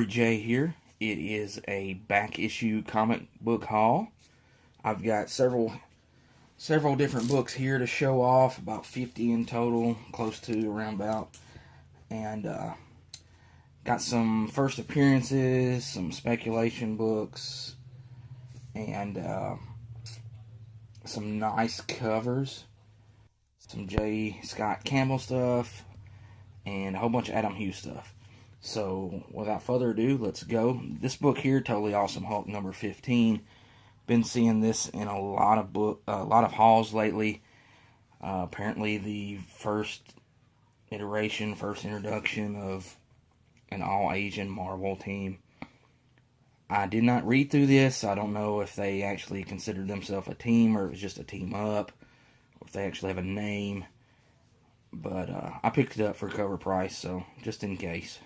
Corey J here. It is a back issue comic book haul. I've got several different books here to show off, about 50 in total, close to around about. And got some first appearances, some speculation books, and some nice covers, some J. Scott Campbell stuff, and a whole bunch of Adam Hughes stuff. So, without further ado, let's go. This book here, Totally Awesome Hulk number 15. Been seeing this in a lot of hauls lately. Apparently, the first introduction of an all-Asian Marvel team. I did not read through this. I don't know if they actually considered themselves a team or it was just a team up, or if they actually have a name. But I picked it up for cover price, so just in case.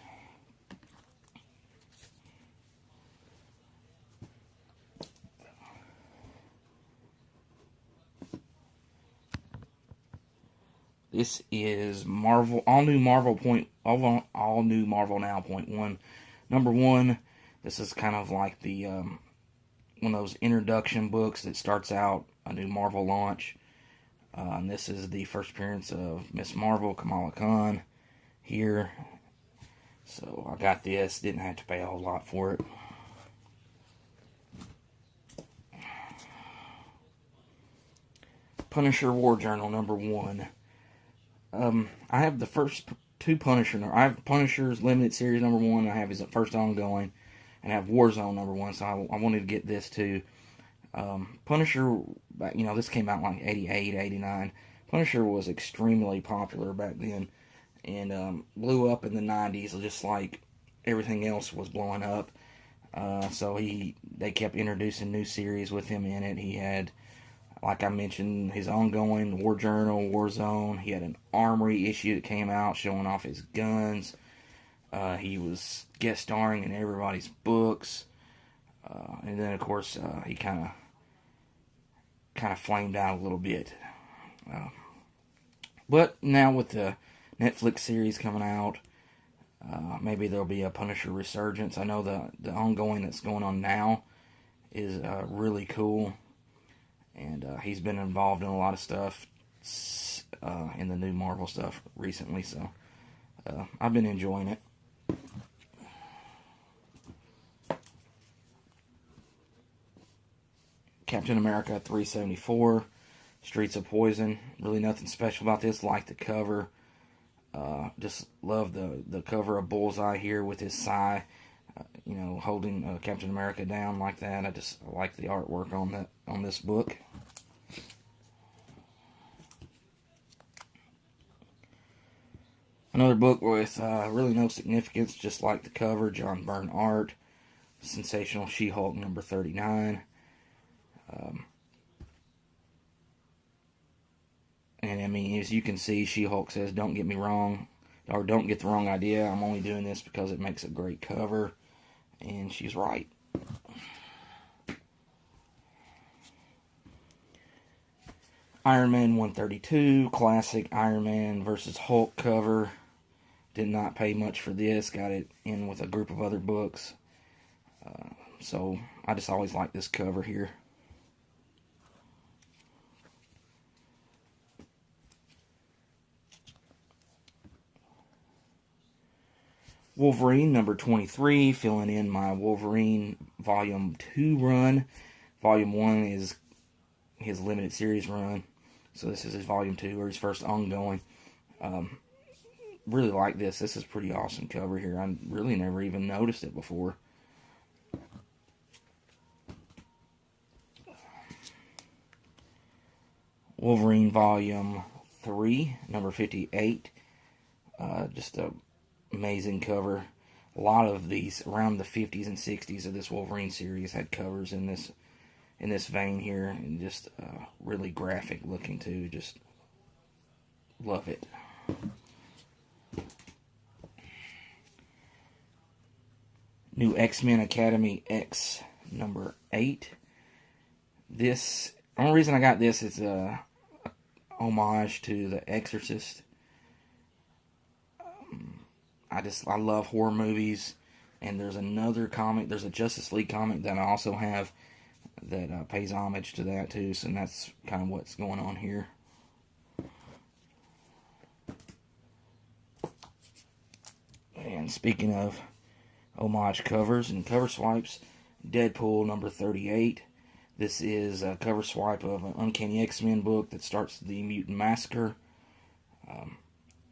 This is Marvel, all new Marvel Now .1. Number 1. This is kind of like the one of those introduction books that starts out a new Marvel launch. And this is the first appearance of Miss Marvel, Kamala Khan, here. So I got this. Didn't have to pay a whole lot for it. Punisher War Journal number 1. I have the first two Punisher. I have Punisher's Limited Series number 1. I have his first ongoing. And I have Warzone number 1. So I wanted to get this too. Punisher, this came out like 88, 89. Punisher was extremely popular back then. And blew up in the 90s just like everything else was blowing up. So they kept introducing new series with him in it. He had, like I mentioned, his ongoing War Journal, Warzone. He had an Armory issue that came out showing off his guns. He was guest starring in everybody's books. And then, of course, he kind of flamed out a little bit. But now with the Netflix series coming out, maybe there'll be a Punisher resurgence. I know the ongoing that's going on now is really cool. And he's been involved in a lot of stuff in the new Marvel stuff recently. So I've been enjoying it. Captain America 374, Streets of Poison. Really nothing special about this. Like the cover. Just love the cover of Bullseye here with his sigh, holding Captain America down like that. I like the artwork on this book. Another book with really no significance, just like the cover. John Byrne art. Sensational She-Hulk number 39. And I mean, as you can see, She-Hulk says, "Don't get me wrong, or don't get the wrong idea. I'm only doing this because it makes a great cover." And she's right. Iron Man 132, classic Iron Man versus Hulk cover. Did not pay much for this. Got it in with a group of other books. So I just always like this cover here. Wolverine number 23, filling in my Wolverine Volume 2 run. Volume 1 is his limited series run. So this is his Volume 2, or his first ongoing. Really like this. This is a pretty awesome cover here. I really never even noticed it before. Wolverine Volume 3, number 58. Just a amazing cover. A lot of these around the 50s and 60s of this Wolverine series had covers in this vein here, and just really graphic looking too. Just love it. New X-Men Academy X number 8. This, the only reason I got this is a homage to The Exorcist. I love horror movies, And there's another comic, there's a Justice League comic that I also have that pays homage to that too, so that's kind of what's going on here. And speaking of homage covers and cover swipes, Deadpool number 38. This is a cover swipe of an Uncanny X-Men book that starts the Mutant Massacre.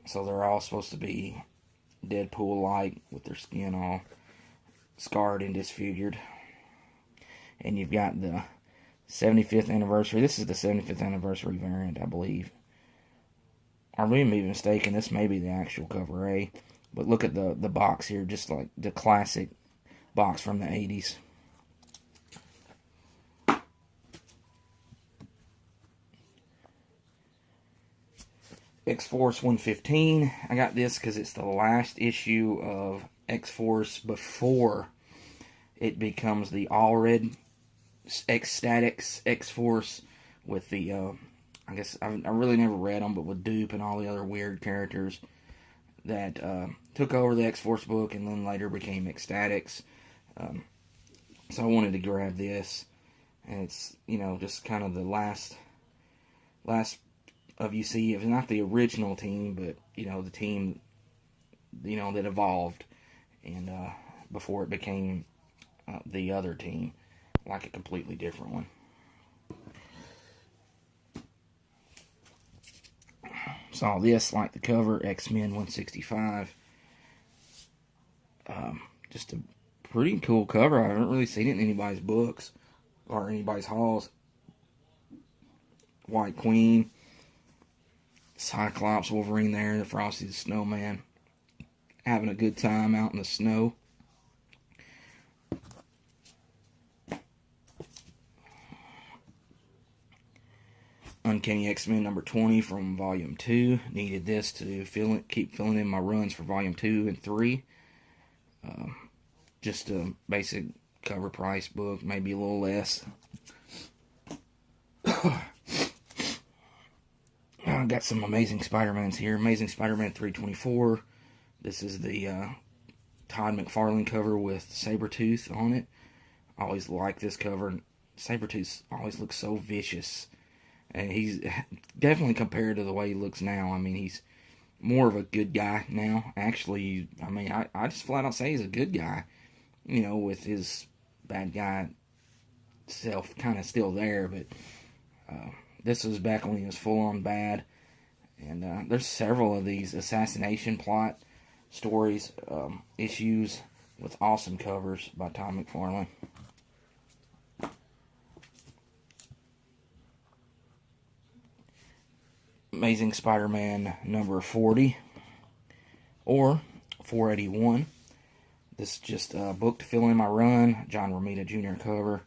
So they're all supposed to be Deadpool-like with their skin all scarred and disfigured. And you've got the 75th anniversary. This is the 75th anniversary variant, I believe. I may be mistaken. This may be the actual cover A. But look at the box here, just like the classic box from the 80s. X-Force 115. I got this because it's the last issue of X-Force before it becomes the all-red X-Statix X-Force with the, I guess, I really never read them, but with Dupe and all the other weird characters that took over the X-Force book and then later became X-Statix. So I wanted to grab this, and it's, you know, just kind of the last of, you see, it's not the original team, but, you know, the team, you know, that evolved, and before it became the other team, like a completely different one. Saw this, like the cover, X-Men 165. Just a pretty cool cover. I haven't really seen it in anybody's books or anybody's hauls. White Queen, Cyclops, Wolverine there, the Frosty the Snowman, having a good time out in the snow. Uncanny X-Men number 20 from Volume 2. Needed this to keep filling in my runs for Volume 2 and 3. Just a basic cover price book, maybe a little less. I got some Amazing Spider-Mans here. Amazing Spider-Man 324. This is the Todd McFarlane cover with Sabretooth on it. I always like this cover. Sabretooth always looks so vicious. And he's definitely compared to the way he looks now. I mean, he's more of a good guy now. Actually, I mean, I just flat out say he's a good guy. You know, with his bad guy self kind of still there. But this was back when he was full on bad. And there's several of these assassination plot stories, issues with awesome covers by Todd McFarlane. Amazing Spider-Man number 40 or 481. This is just a book to fill in my run. John Romita Jr. cover.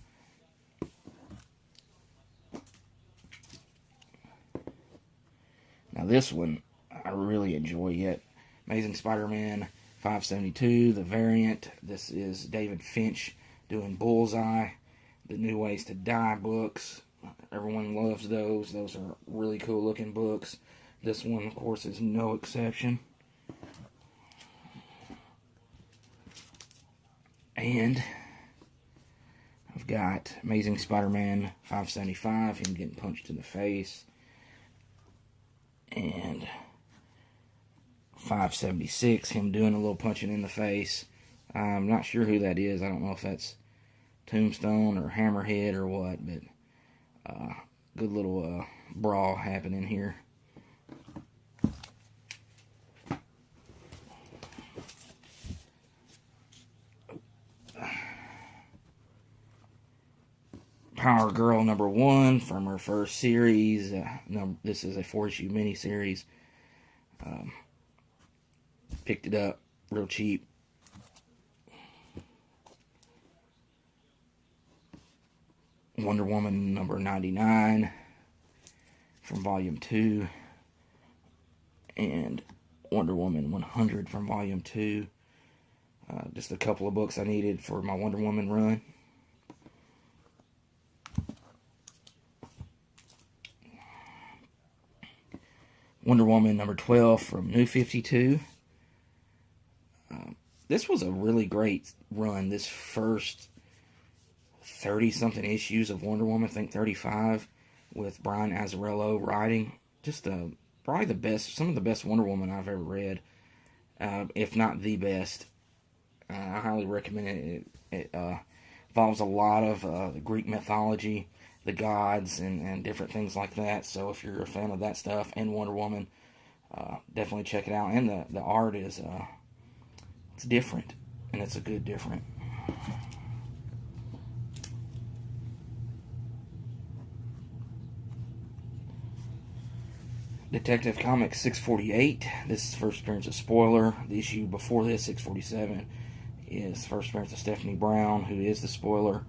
Now this one I really enjoy yet. Amazing Spider-Man 572, the variant. This is David Finch doing Bullseye. The New Ways to Die books. Everyone loves those. Those are really cool looking books. This one, of course, is no exception. And I've got Amazing Spider-Man 575, him getting punched in the face. And 576, him doing a little punching in the face. I'm not sure who that is. I don't know if that's Tombstone or Hammerhead or what, but good little brawl happening here. Power Girl number 1 from her first series. This is a 4-issue miniseries. Picked it up real cheap. Wonder Woman number 99 from Volume 2. And Wonder Woman 100 from Volume 2. Just a couple of books I needed for my Wonder Woman run. Wonder Woman number 12 from New 52. this was a really great run. This first 30-something issues of Wonder Woman, I think 35, with Brian Azzarello writing. Just probably the best, some of the best Wonder Woman I've ever read, if not the best. I highly recommend it. It involves a lot of Greek mythology, the gods, and different things like that. So if you're a fan of that stuff and Wonder Woman, definitely check it out. And the art is it's different, and it's a good different. Detective Comics 648. This is the first appearance of Spoiler. The issue before this, 647, is the first appearance of Stephanie Brown, who is the Spoiler.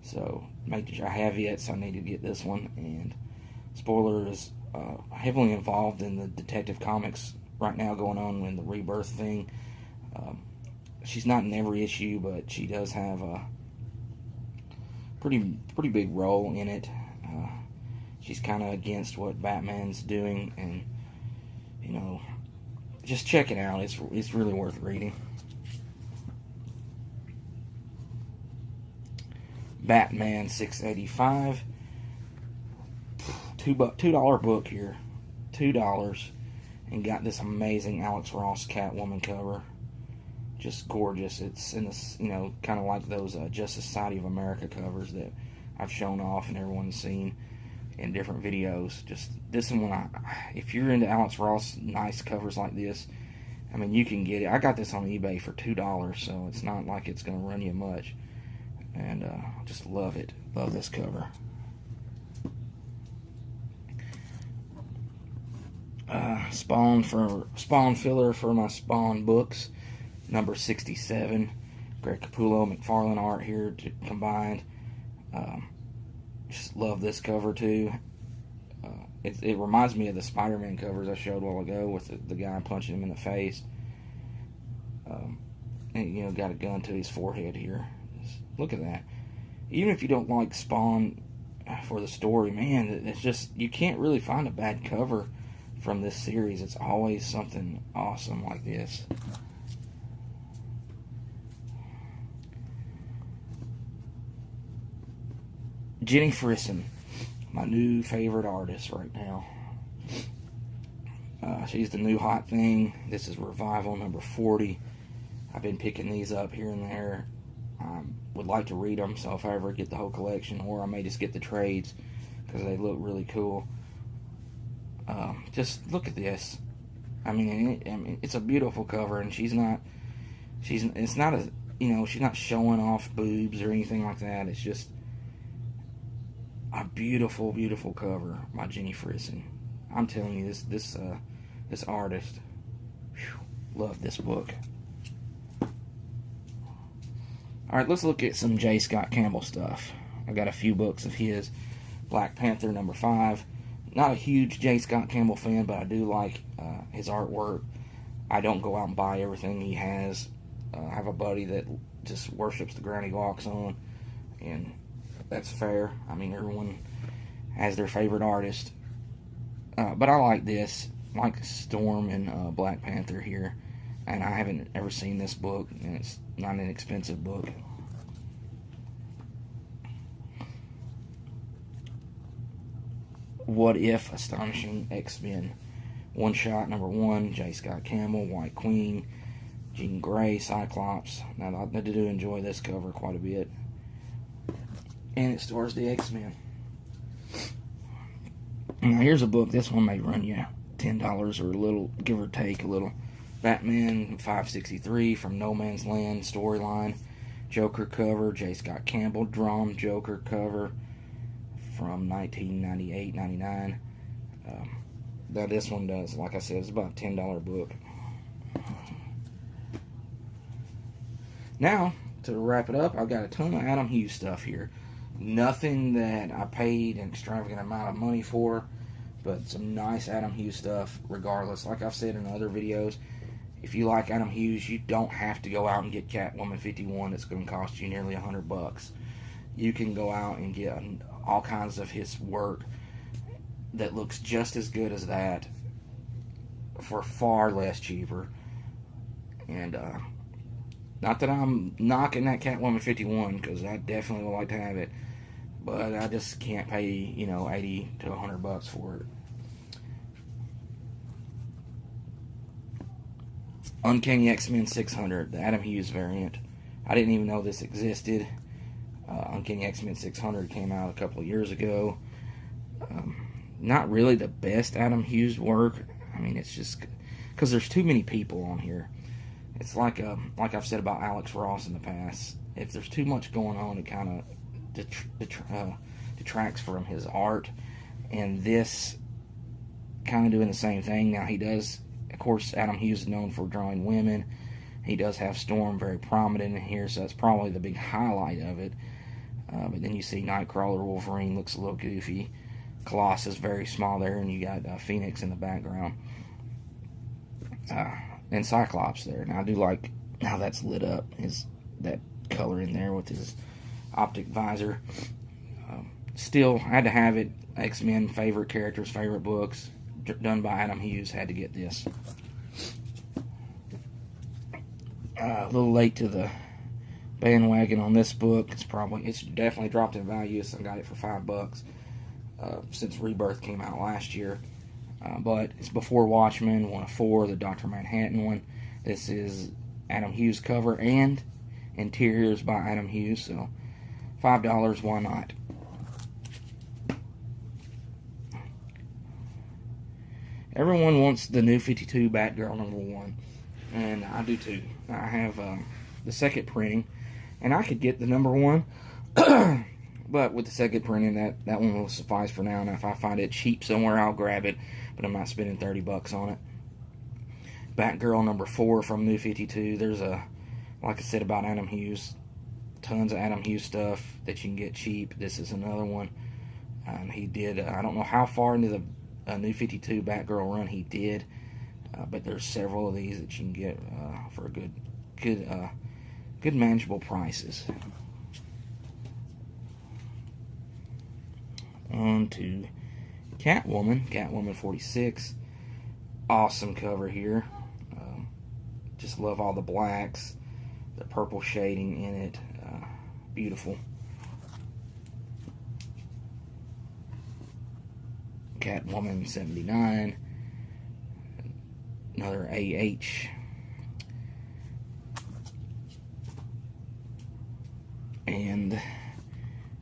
So, I have yet, so I need to get this one. And Spoiler is heavily involved in the Detective Comics right now, going on in the Rebirth thing. She's not in every issue, but she does have a pretty big role in it. She's kind of against what Batman's doing, and, you know, just check it out. It's really worth reading. Batman 685. $2 book here. $2. And got this amazing Alex Ross Catwoman cover. Just gorgeous. It's in this, you know, kind of like those Justice Society of America covers that I've shown off and everyone's seen in different videos. Just this one, if you're into Alex Ross nice covers like this, I mean, you can get it. I got this on eBay for $2, so it's not like it's going to run you much. And just love it. Love this cover. Spawn filler for my Spawn books, number 67. Greg Capullo, McFarlane art here combined. Just love this cover too. It reminds me of the Spider-Man covers I showed a while ago with the guy punching him in the face. And, you know, got a gun to his forehead here. Just look at that. Even if you don't like Spawn for the story, man, it's just, you can't really find a bad cover from this series. It's always something awesome like this. Jenny Frison, my new favorite artist right now. She's the new hot thing. This is Revival number 40. I've been picking these up here and there. Would like to read them, so if I ever get the whole collection, or I may just get the trades because they look really cool. Just look at this. I mean, it's a beautiful cover, and it's not a, you know, she's not showing off boobs or anything like that. It's just a beautiful, beautiful cover by Jenny Frison. I'm telling you, this artist, love this book. Alright, let's look at some J. Scott Campbell stuff. I got a few books of his. Black Panther number 5. Not a huge J. Scott Campbell fan, but I do like his artwork. I don't go out and buy everything he has. I have a buddy that just worships the ground he walks on, and that's fair. I mean, everyone has their favorite artist. But I like this. I like Storm and Black Panther here. And I haven't ever seen this book, and it's not an expensive book. What If Astonishing X-Men. One Shot number 1, J. Scott Campbell, White Queen, Jean Grey, Cyclops. Now, I do enjoy this cover quite a bit. And it stars the X-Men. Now, here's a book. This one may run you $10 or a little, give or take a little. Batman 563 from No Man's Land storyline. Joker cover, J. Scott Campbell drawn Joker cover from 1998-99. Now this one does, like I said, it's about a $10 book. Now, to wrap it up, I've got a ton of Adam Hughes stuff here. Nothing that I paid an extravagant amount of money for, but some nice Adam Hughes stuff regardless. Like I've said in other videos, if you like Adam Hughes, you don't have to go out and get Catwoman 51. That's going to cost you nearly $100. You can go out and get all kinds of his work that looks just as good as that for far less cheaper. And Not that I'm knocking that Catwoman 51, because I definitely would like to have it, but I just can't pay, 80 to $100 for it. Uncanny X-Men 600, the Adam Hughes variant. I didn't even know this existed. Uncanny X-Men 600 came out a couple of years ago. Not really the best Adam Hughes work. I mean, it's just because there's too many people on here. It's like I've said about Alex Ross in the past. If there's too much going on, it kind of detracts from his art. And this kind of doing the same thing. Now he does, of course, Adam Hughes is known for drawing women. He does have Storm very prominent in here, so that's probably the big highlight of it. But then you see Nightcrawler, Wolverine looks a little goofy. Colossus very small there, and you got Phoenix in the background. And Cyclops there. Now I do like how that's lit up, that color in there with his optic visor. Still, I had to have it. X-Men, favorite characters, favorite books, done by Adam Hughes. Had to get this. A little late to the bandwagon on this book. It's definitely dropped in value. So I got it for $5 since Rebirth came out last year. But it's before Watchmen, one of 4, the Dr. Manhattan one. This is Adam Hughes cover and interiors by Adam Hughes. So $5, why not? Everyone wants the new 52 Batgirl #1, and I do too. I have the second printing, and I could get the #1, but with the second printing, that one will suffice for now. And if I find it cheap somewhere, I'll grab it, but I'm not spending $30 on it. Batgirl #4 from New 52. There's like I said about Adam Hughes, tons of Adam Hughes stuff that you can get cheap. This is another one. He did, I don't know how far into the New 52 Batgirl run he did, but there's several of these that you can get for good manageable prices. On to Catwoman 46. Awesome cover here. Just love all the blacks, the purple shading in it. Beautiful. Catwoman 79. Another AH. And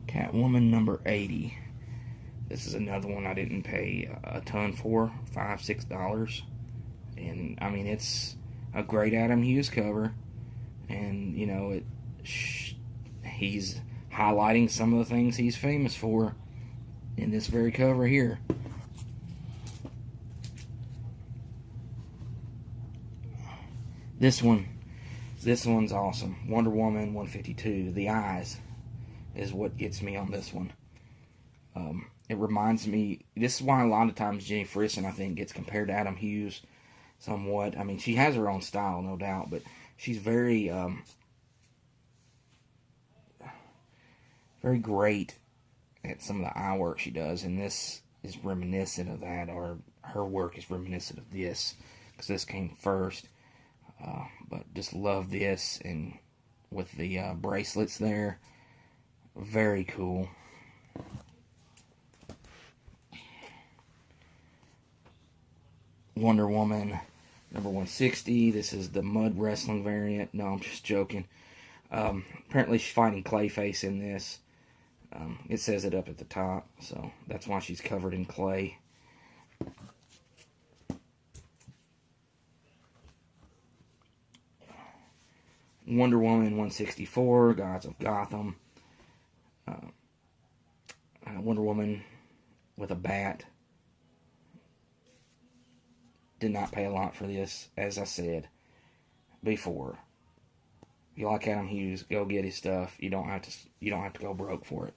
Catwoman #80. This is another one I didn't pay a ton for, $5, $6. And I mean, it's a great Adam Hughes cover. And he's highlighting some of the things he's famous for in this very cover here. This one's awesome. Wonder Woman 152. The eyes is what gets me on this one. It reminds me, this is why a lot of times Jenny Frison, I think, gets compared to Adam Hughes somewhat. I mean, she has her own style, no doubt, but she's very great at some of the eye work she does, and this is reminiscent of that, or her work is reminiscent of this, because this came first. But just love this, and with the bracelets there, very cool. Wonder Woman #160. This is the mud wrestling variant. No, I'm just joking. Apparently she's fighting Clayface in this. It says it up at the top, so that's why she's covered in clay. Wonder Woman 164, Gods of Gotham. Wonder Woman with a bat. Did not pay a lot for this, as I said before. If you like Adam Hughes, go get his stuff. You don't have to go broke for it.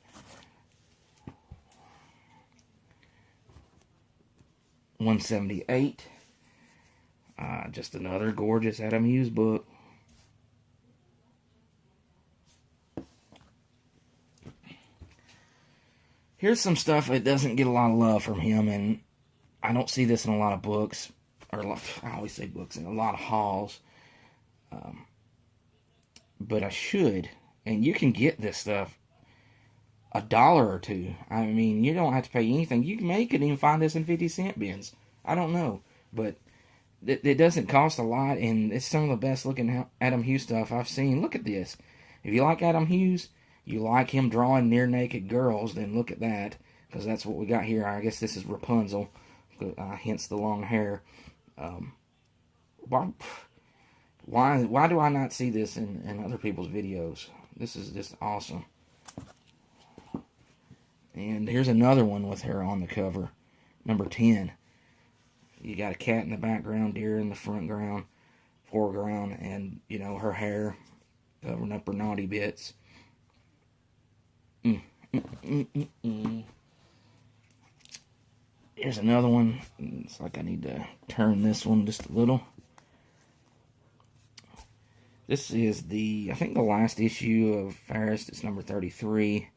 178. Just another gorgeous Adam Hughes book. Here's some stuff that doesn't get a lot of love from him, and I don't see this in a lot of books, or I always say books, in a lot of hauls. but I should. And you can get this stuff $1 or $2. I mean, you don't have to pay anything. You may could even find this in 50-cent bins. I don't know, but it doesn't cost a lot, and it's some of the best looking Adam Hughes stuff I've seen. Look at this. If you like Adam Hughes, you like him drawing near naked girls, then look at that, because that's what we got here. I guess this is Rapunzel, hence the long hair. Why do I not see this in other people's videos? This is just awesome. And here's another one with her on the cover, number 10. You got a cat in the background, deer in the foreground, and, you know, her hair covering up her naughty bits. Here's another one. It's like I need to turn this one just a little. This is I think the last issue of Ferris. It's number 33.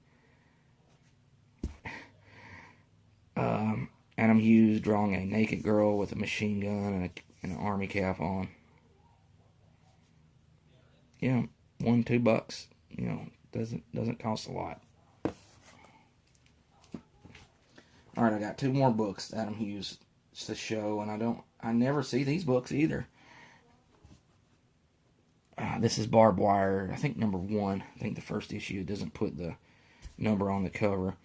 Adam Hughes drawing a naked girl with a machine gun and an army cap on. Yeah, $1-2. You know, doesn't cost a lot. All right, I got 2 more books Adam Hughes to show, and I never see these books either. This is Barbed Wire, I think number 1. I think the first issue doesn't put the number on the cover.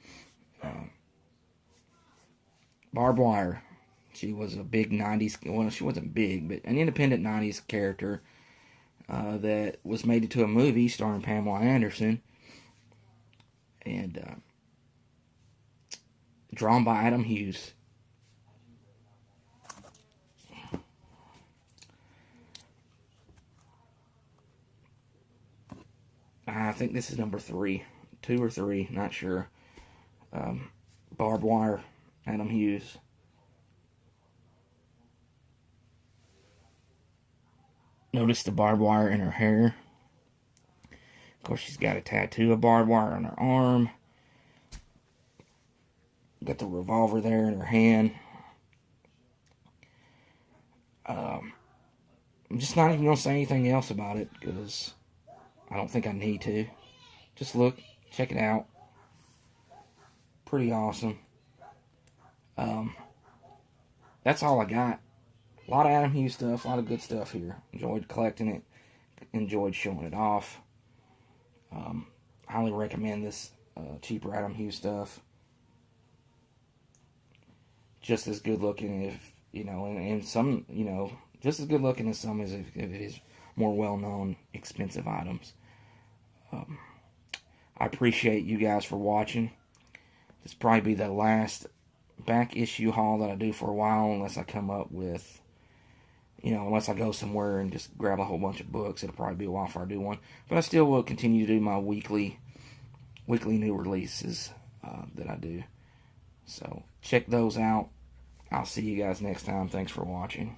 Barbed Wire. She was a big 90s, well, she wasn't big, but an independent 90s character that was made into a movie starring Pamela Anderson. And drawn by Adam Hughes. I think this is number 3. 2 or 3, not sure. Barbed Wire, Adam Hughes. Notice the barbed wire in her hair. Of course, she's got a tattoo of barbed wire on her arm. Got the revolver there in her hand. I'm just not even going to say anything else about it, because I don't think I need to. Just look, check it out. Pretty awesome. That's all I got. A lot of Adam Hughes stuff, a lot of good stuff here. Enjoyed collecting it. Enjoyed showing it off. Highly recommend this cheaper Adam Hughes stuff. Just as good looking, if you know, and some, you know, just as good looking as some as if it is more well known expensive items. I appreciate you guys for watching. This will probably be the last back issue haul that I do for a while, unless I come up with, you know, unless I go somewhere and just grab a whole bunch of books. It'll probably be a while before I do one, but I still will continue to do my weekly new releases that I do. So check those out. I'll see you guys next time. Thanks for watching.